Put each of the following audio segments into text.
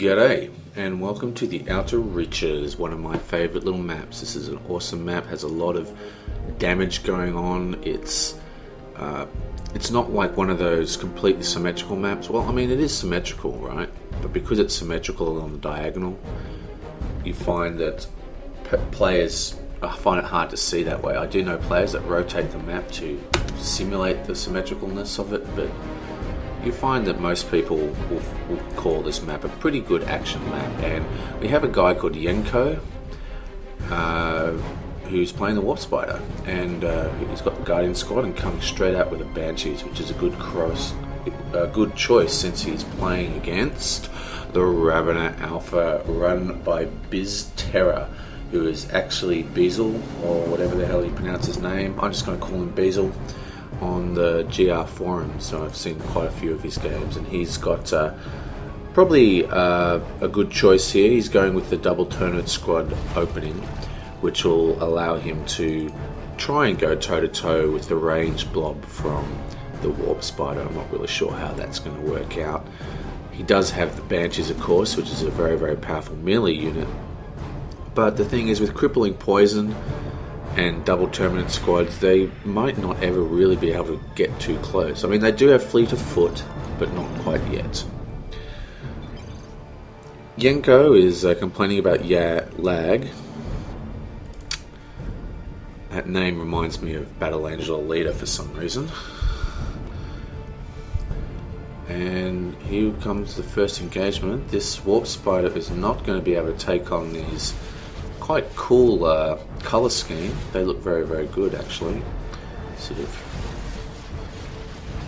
G'day and welcome to the Outer Reaches, one of my favourite little maps. This is an awesome map, has a lot of damage going on. It's not like one of those completely symmetrical maps. Well, I mean, it is symmetrical, right? But because it's symmetrical on the diagonal, you find that players find it hard to see that way. I do know players that rotate the map to simulate the symmetricalness of it, but you find that most people will call this map a pretty good action map. And we have a guy called YeyenKO who's playing the Warp Spider, and he's got the Guardian squad and coming straight out with the Banshees, which is a good choice since he's playing against the Ravener Alpha run by Bizzterror, who is actually Beazle, or whatever the hell he pronounces his name. I'm just going to call him Beazle on the GR forum. So I've seen quite a few of his games, and he's got probably a good choice here. He's going with the double Turnit squad opening, which will allow him to try and go toe-to-toe with the ranged blob from the Warp Spider. I'm not really sure how that's going to work out. He does have the Banshees, of course, which is a very, very powerful melee unit. But the thing is, with crippling poison and double Terminate squads, they might not ever really be able to get too close. I mean, they do have fleet of foot, but not quite yet. YeyenKO is complaining about lag. That name reminds me of Battle Angel Leader for some reason. And here comes the first engagement. This Warp Spider is not going to be able to take on these quite cool colour scheme. They look very, very good actually. Sort of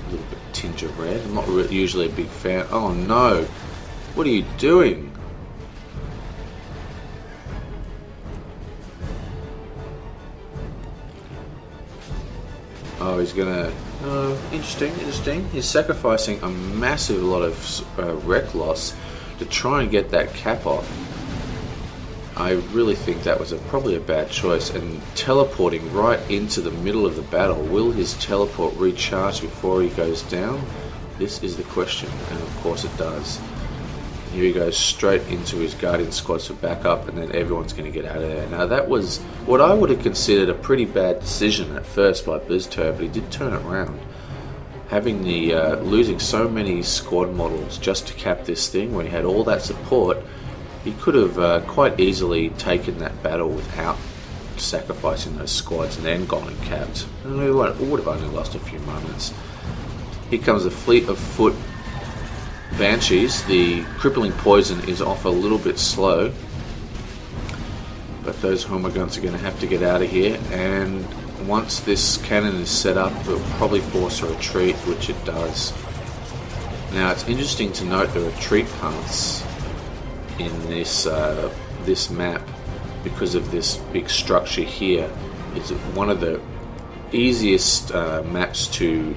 a little bit tinge of red. I'm not usually a big fan. Oh no! What are you doing? Oh, he's gonna... interesting. He's sacrificing a massive lot of wreck loss to try and get that cap off. I really think that was probably a bad choice, and teleporting right into the middle of the battle. Will his teleport recharge before he goes down? This is the question, and of course it does. Here he goes straight into his Guardian squads for backup, and then everyone's going to get out of there. Now that was what I would have considered a pretty bad decision at first by Bizzterror, but he did turn it around. Having the losing so many squad models just to cap this thing when he had all that support, he could have quite easily taken that battle without sacrificing those squads and then gone and capped. And we would have only lost a few moments. Here comes a fleet of foot Banshees. The crippling poison is off a little bit slow, but those Hormoguns are going to have to get out of here, and once this cannon is set up, it will probably force a retreat, which it does. Now it's interesting to note the retreat paths in this this map, because of this big structure here. It's one of the easiest maps to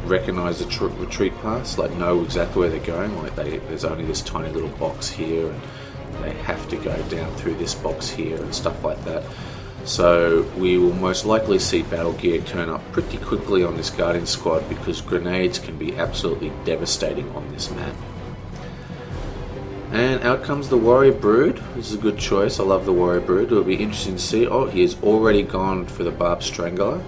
recognize the retreat paths, like know exactly where they're going. Like there's only this tiny little box here, and they have to go down through this box here and stuff like that. So we will most likely see battle gear turn up pretty quickly on this Guardian squad, because grenades can be absolutely devastating on this map. And out comes the Warrior Brood. This is a good choice. I love the Warrior Brood. It'll be interesting to see. Oh, he has already gone for the Barbed Strangler.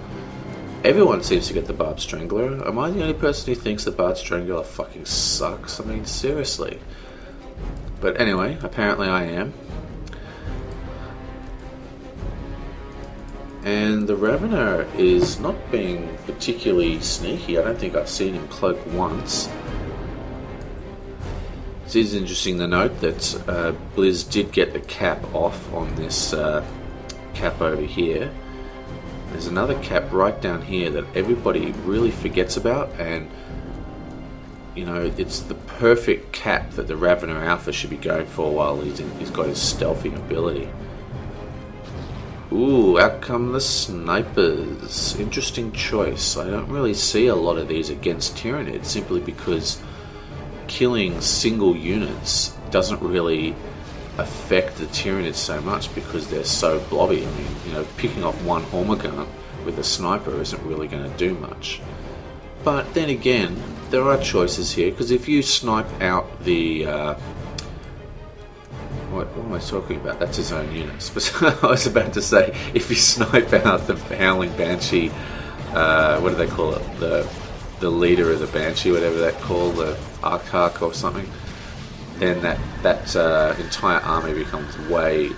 Everyone seems to get the Barbed Strangler. Am I the only person who thinks the Barbed Strangler fucking sucks? I mean, seriously. But anyway, apparently I am. And the Ravener is not being particularly sneaky. I don't think I've seen him cloak once. It is interesting to note that Blizz did get the cap off on this cap over here. There's another cap right down here that everybody really forgets about, and you know, it's the perfect cap that the Ravener Alpha should be going for while he's got his stealthing ability. Ooh, out come the snipers. Interesting choice. I don't really see a lot of these against Tyranids, simply because killing single units doesn't really affect the Tyranids so much, because they're so blobby. I mean, you know, picking off one Hormogun with a sniper isn't really going to do much. But then again, there are choices here, because if you snipe out the What am I talking about? That's his own units. But I was about to say, if you snipe out the Howling Banshee, what do they call it? The leader of the Banshee, whatever that called, the Archarch or something, then that entire army becomes way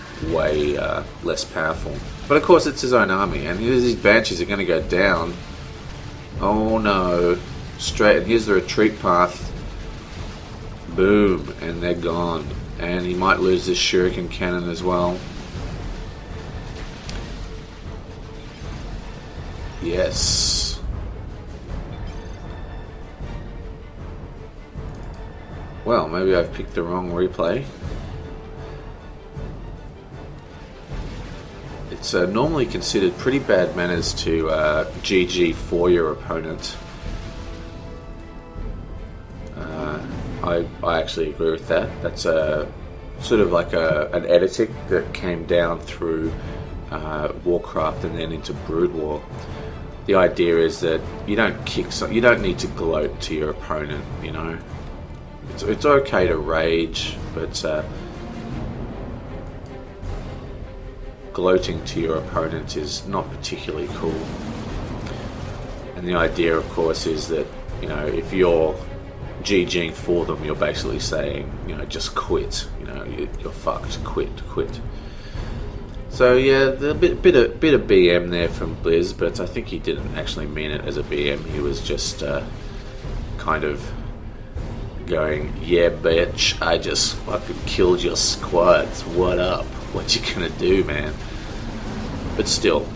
less powerful. But of course, it's his own army, and these Banshees are going to go down. Oh no! Straight, and here's the retreat path. Boom, and they're gone. And he might lose this shuriken cannon as well. Yes. Well, maybe I've picked the wrong replay. It's normally considered pretty bad manners to GG for your opponent. I actually agree with that. That's sort of like an edict that came down through Warcraft and then into Brood War. The idea is that you don't you don't need to gloat to your opponent. You know, it's okay to rage, but gloating to your opponent is not particularly cool. And the idea, of course, is that, you know, if you're GGing for them, you're basically saying, you know, just quit. You know, you're fucked. Quit. So yeah, a bit of BM there from Blizz, but I think he didn't actually mean it as a BM. He was just kind of going, yeah, bitch, I just fucking killed your squads. What up? What you gonna do, man? But still,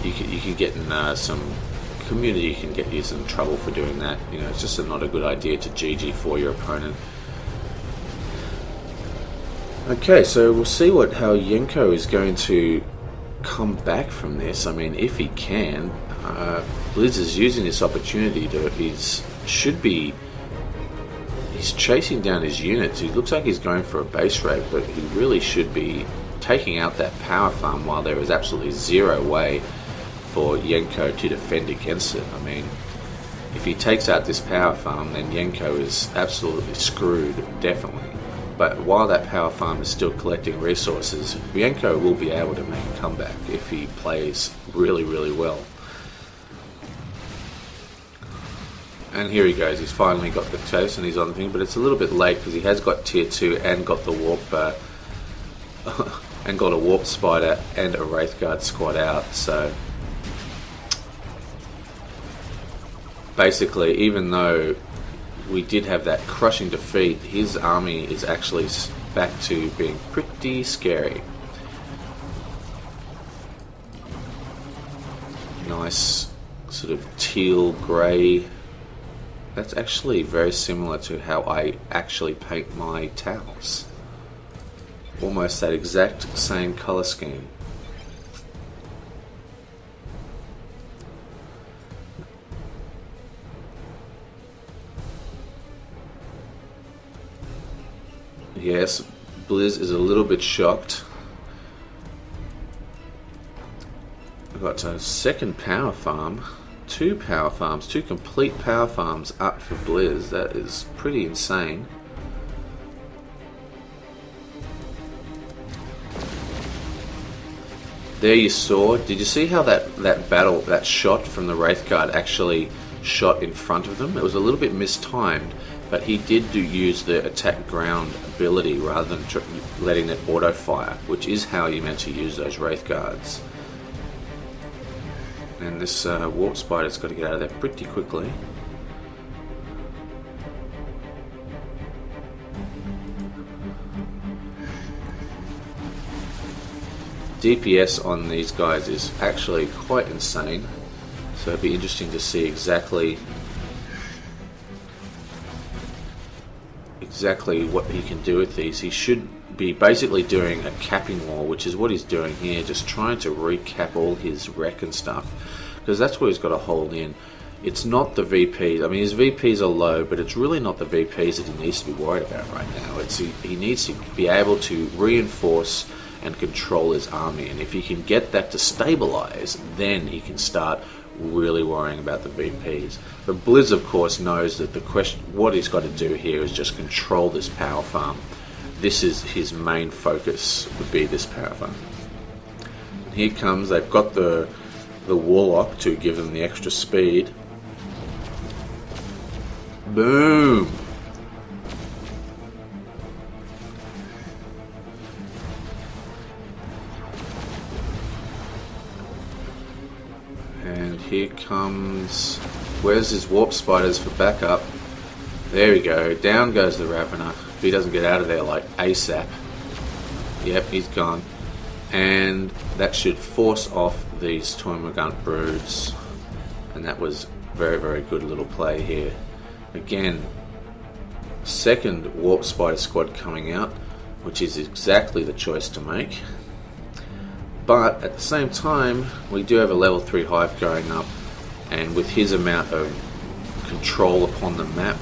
you can get in some community can get you some trouble for doing that. You know, it's just not a good idea to GG for your opponent. Okay, so we'll see how YeyenKO is going to come back from this. I mean, if he can, Blizz is using this opportunity to. He's chasing down his units. He looks like he's going for a base raid, but he really should be taking out that power farm while there is absolutely zero way for YeyenKO to defend against it. I mean, if he takes out this power farm, then YeyenKO is absolutely screwed, definitely. But while that power farm is still collecting resources, YeyenKO will be able to make a comeback if he plays really well. And here he goes, he's finally got the chase and he's on the thing, but it's a little bit late because he has got tier 2 and got the warp and got a warp spider and a Wraithguard squad out, so basically, even though we did have that crushing defeat, his army is actually back to being pretty scary. Nice sort of teal grey. That's actually very similar to how I actually paint my towels. Almost that exact same colour scheme. Yes, Blizz is a little bit shocked. We've got a second power farm, two complete power farms up for Blizz. That is pretty insane. There you saw, did you see how that shot from the Wraithguard actually shot in front of them? It was a little bit mistimed, but he did use the attack ground ability rather than letting it auto fire, which is how you're meant to use those Wraithguards. And this warp spider's got to get out of there pretty quickly. DPS on these guys is actually quite insane, so it'd be interesting to see exactly what he can do with these. He should be basically doing a capping wall, which is what he's doing here, just trying to recap all his wreck and stuff, because that's what he's got to hold in. It's not the VPs. I mean, his VPs are low, but it's really not the VPs that he needs to be worried about right now. He needs to be able to reinforce and control his army, and if he can get that to stabilize, then he can start really worrying about the VPs. But Blizz, of course, knows that what he's got to do here is just control this power farm, this is his main focus, would be this power farm. Here comes, they've got the Warlock to give them the extra speed. Boom! And here comes, where's his Warp Spiders for backup? There we go, down goes the Ravener. If he doesn't get out of there like ASAP. Yep, he's gone. And that should force off these Termagant broods. And that was very, very good little play here. Again, second Warp Spider squad coming out, which is exactly the choice to make. But at the same time, we do have a level 3 Hive going up, and with his amount of control upon the map,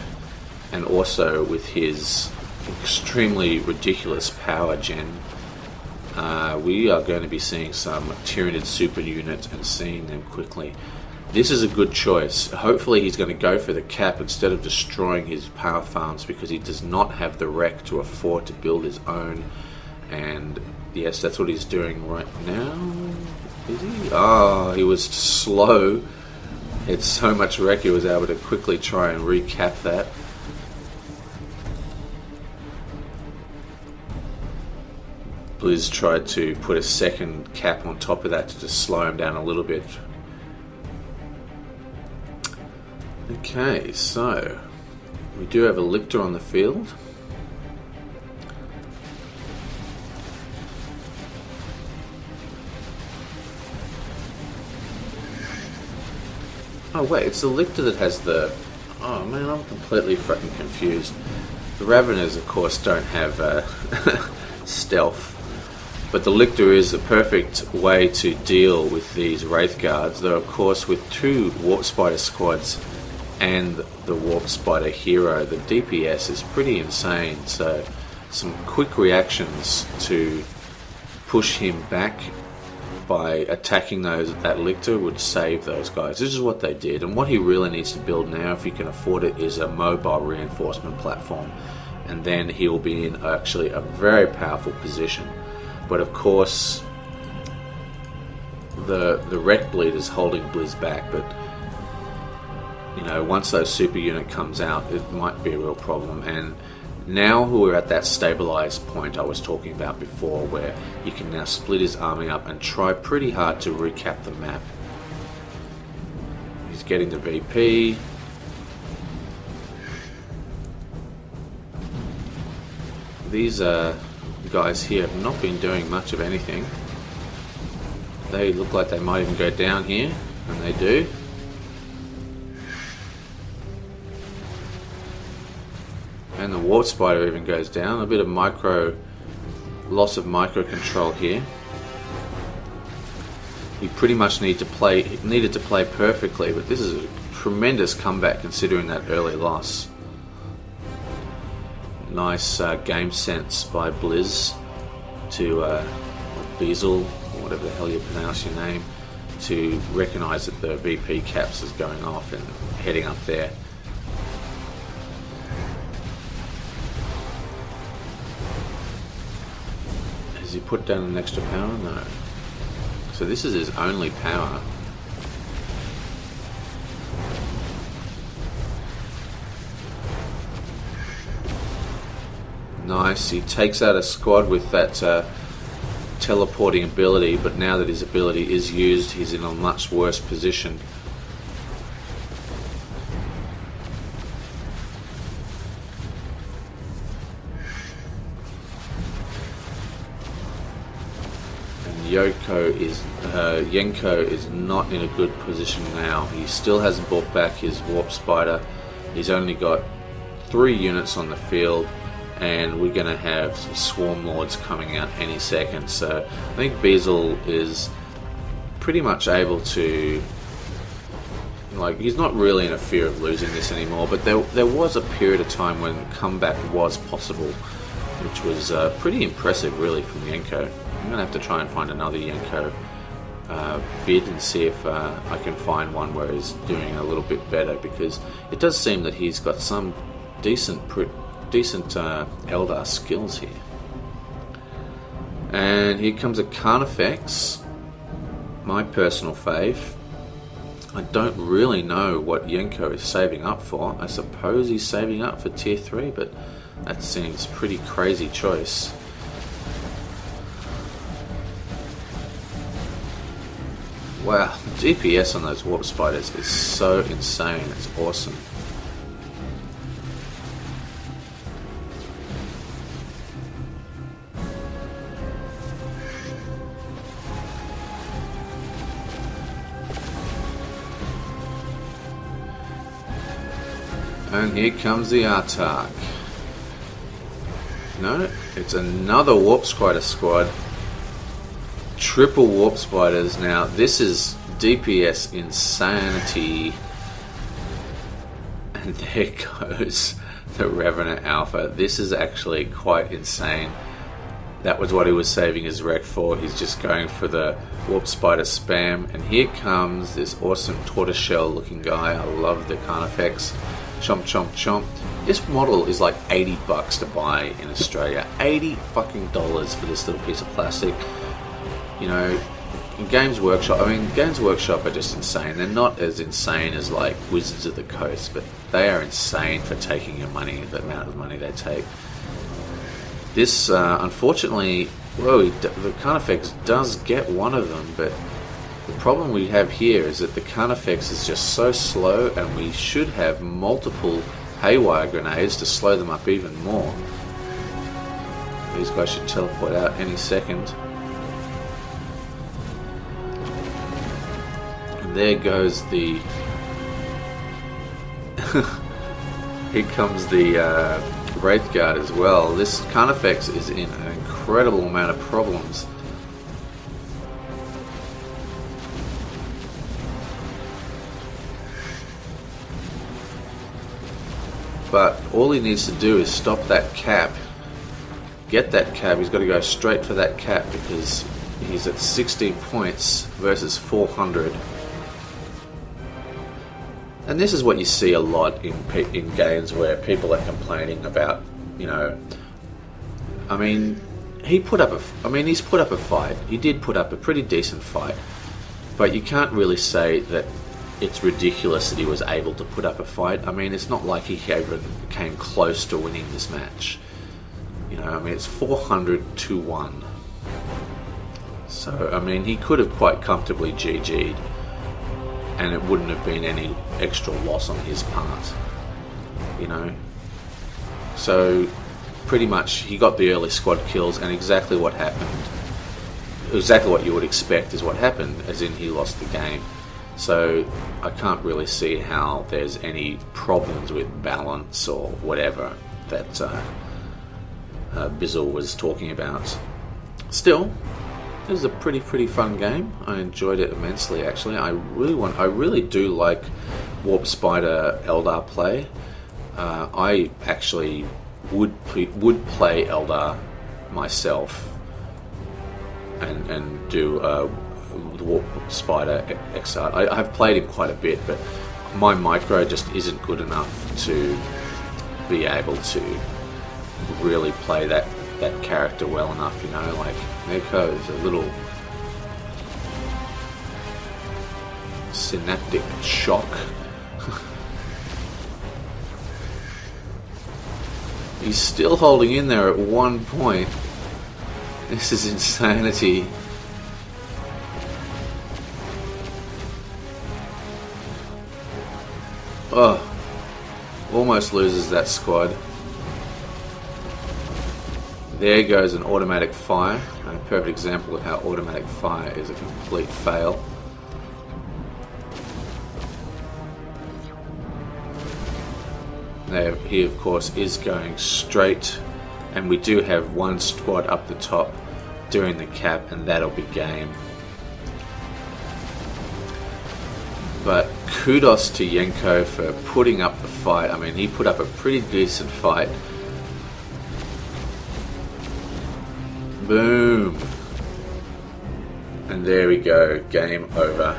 and also with his extremely ridiculous power gen, we are going to be seeing some Tyranid super units and seeing them quickly. This is a good choice. Hopefully he's going to go for the cap instead of destroying his power farms, because he does not have the wreck to afford to build his own. And yes, that's what he's doing right now. Is he? Oh, he was slow. It's so much wreck he was able to quickly try and recap that. Blizz tried to put a second cap on top of that to just slow him down a little bit. Okay, so we do have a Lictor on the field. Oh wait, it's the Lictor that has the... Oh man, I'm completely fucking confused. The Raveners, of course, don't have stealth. But the Lictor is the perfect way to deal with these Wraith Guards, though of course with 2 Warp Spider squads and the Warp Spider hero, the DPS is pretty insane, so some quick reactions to push him back by attacking that Lictor would save those guys. This is what they did, and what he really needs to build now, if he can afford it, is a mobile reinforcement platform, and then he will be in actually a very powerful position. But of course, the Wreck Bleed is holding Blizz back, but you know, once those super unit comes out, it might be a real problem. And now we're at that stabilized point I was talking about before, where he can now split his army up and try pretty hard to recap the map. He's getting the VP. These guys here have not been doing much of anything. They look like they might even go down here, and they do. And the Warp Spider even goes down. A bit of loss of micro control here. He pretty much needed to play perfectly, but this is a tremendous comeback considering that early loss. Nice game sense by Blizz to Bezel, or whatever the hell you pronounce your name, to recognise that the VP caps is going off and heading up there. Has he put down an extra power? No. So this is his only power. Nice, he takes out a squad with that teleporting ability, but now that his ability is used, he's in a much worse position. And YeyenKO is not in a good position now. He still hasn't brought back his Warp Spider. He's only got 3 units on the field, and we're going to have some Swarm Lords coming out any second. So I think Bezel is pretty much able to, like, he's not really in a fear of losing this anymore, but there was a period of time when comeback was possible, which was pretty impressive really from YeyenKO. I'm going to have to try and find another YeyenKO vid and see if I can find one where he's doing a little bit better, because it does seem that he's got some decent Eldar skills here. And here comes a Carnifex, my personal fave. I don't really know what YeyenKO is saving up for. I suppose he's saving up for tier 3, but that seems a pretty crazy choice. Wow, the DPS on those warp spiders is so insane, it's awesome. And here comes the Artark. No, it's another warp spider squad. Triple warp spiders. Now this is DPS insanity. And there goes the Revenant Alpha. This is actually quite insane. That was what he was saving his wreck for. He's just going for the warp spider spam. And here comes this awesome tortoiseshell looking guy. I love the Carnifex. Chomp, chomp, chomp. This model is like $80 to buy in Australia. $80 fucking dollars for this little piece of plastic. You know, in Games Workshop, I mean, Games Workshop are just insane. They're not as insane as like Wizards of the Coast, but they are insane for taking your money, the amount of money they take. This, unfortunately, whoa, the Carnifex does get one of them, but the problem we have here is that the Carnifex is just so slow, and we should have multiple haywire grenades to slow them up even more. These guys should teleport out any second. And there goes the... Here comes the Wraith Guard as well. This Carnifex is in an incredible amount of problems. But all he needs to do is stop that cap, get that cap. He's got to go straight for that cap because he's at 16 points versus 400. And this is what you see a lot in games where people are complaining about, you know, I mean, he's put up a fight. He did put up a pretty decent fight, but you can't really say that it's ridiculous that he was able to put up a fight. I mean, it's not like he ever came close to winning this match. You know, I mean, it's 400 to 1. So, I mean, he could have quite comfortably GG'd, and it wouldn't have been any extra loss on his part. You know? So, pretty much, he got the early squad kills, and exactly what happened, exactly what you would expect is what happened, as in he lost the game. So I can't really see how there's any problems with balance or whatever that Bizzle was talking about. Still, it was a pretty fun game. I enjoyed it immensely. Actually, I really do like Warp Spider Eldar play. I actually would play Eldar myself and do the Warp Spider Exart. I have played him quite a bit, but my micro just isn't good enough to be able to really play that character well enough, you know, like YeyenKO is a little synaptic shock. He's still holding in there at 1 point. This is insanity. Oh, almost loses that squad. There goes an automatic fire. A perfect example of how automatic fire is a complete fail. Now, he of course is going straight, and we do have one squad up the top doing the cap, and that'll be game. But kudos to YeyenKO for putting up the fight. I mean, he put up a pretty decent fight. Boom. And there we go, game over.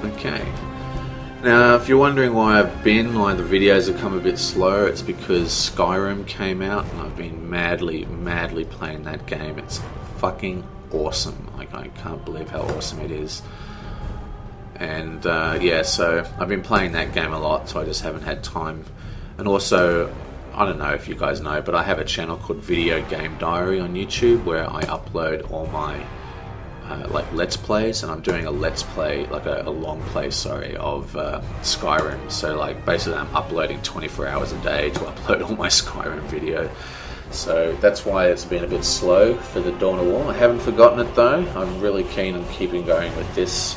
Okay. Now, if you're wondering why the videos have come a bit slower, it's because Skyrim came out and I've been madly playing that game. It's fucking awesome. Like, I can't believe how awesome it is. And yeah, so I've been playing that game a lot, so I just haven't had time. And also, I don't know if you guys know, but I have a channel called Video Game Diary on YouTube where I upload all my like Let's Plays, and I'm doing a Let's Play, like a long play, sorry, of Skyrim. So like basically I'm uploading 24 hours a day to upload all my Skyrim video. So that's why it's been a bit slow for the Dawn of War. I haven't forgotten it though. I'm really keen on keeping going with this,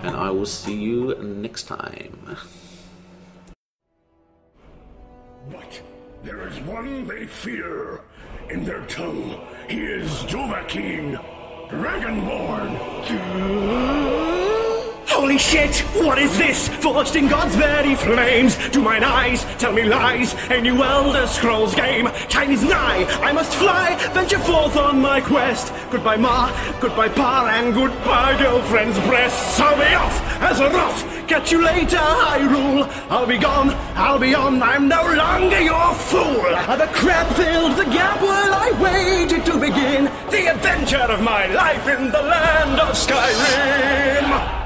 and I will see you next time. But there is one they fear. In their tongue, he is Dovahkiin, Dragonborn. Holy shit, what is this? Forged in God's very flames. Do mine eyes tell me lies? A new Elder Scrolls game. Time is nigh, I must fly, venture forth on my quest. Goodbye Ma, goodbye Pa, and goodbye girlfriend's breasts. I'll be off as a rough, catch you later, Hyrule. I'll be gone, I'll be on, I'm no longer your fool. The crab filled the gap while I waited to begin the adventure of my life in the land of Skyrim.